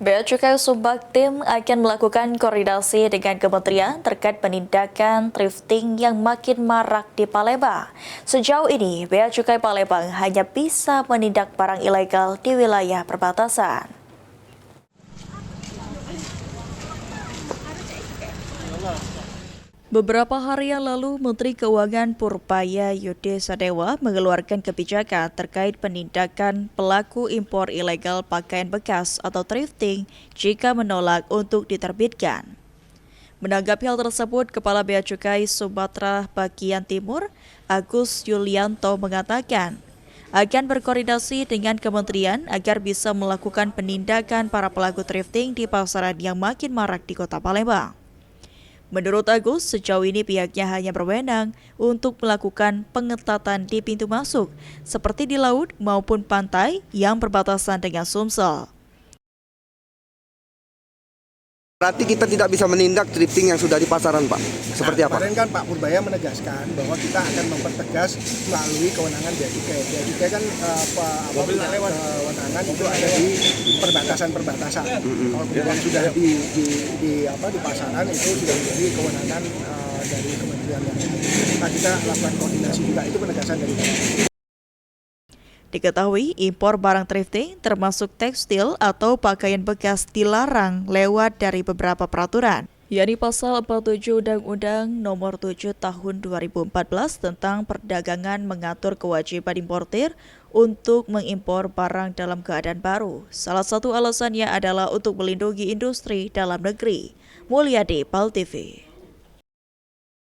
Bea Cukai Sumbatim akan melakukan koordinasi dengan kementerian terkait penindakan thrifting yang makin marak di Palembang. Sejauh ini, Bea Cukai Palembang hanya bisa menindak barang ilegal di wilayah perbatasan. Beberapa hari yang lalu, Menteri Keuangan Purpaya Yudhe Sadewa mengeluarkan kebijakan terkait penindakan pelaku impor ilegal pakaian bekas atau thrifting jika menolak untuk diterbitkan. Menanggapi hal tersebut, Kepala Bea Cukai Sumatera Bagian Timur, Agus Yulianto mengatakan, akan berkoordinasi dengan kementerian agar bisa melakukan penindakan para pelaku thrifting di pasaran yang makin marak di Kota Palembang. Menurut Agus, sejauh ini pihaknya hanya berwenang untuk melakukan pengetatan di pintu masuk, seperti di laut maupun pantai yang berbatasan dengan Sumsel. Berarti kita tidak bisa menindak thrifting yang sudah di pasaran, Pak? Seperti apa? Kemarin kan Pak Purbaya menegaskan bahwa kita akan mempertegas melalui kewenangan Bea Cukai. Bea Cukai kan kewenangan itu ada di perbatasan-perbatasan. Kalau kemudian sudah di pasaran itu sudah menjadi kewenangan dari kementerian yang lain. Nah, kita lakukan koordinasi juga, itu penegasan dari kita. Diketahui, impor barang thrifting termasuk tekstil atau pakaian bekas dilarang lewat dari beberapa peraturan, yakni Pasal 47 Undang-Undang Nomor 7 Tahun 2014 tentang perdagangan mengatur kewajiban importir untuk mengimpor barang dalam keadaan baru. Salah satu alasannya adalah untuk melindungi industri dalam negeri. Mulyadi, PAL TV.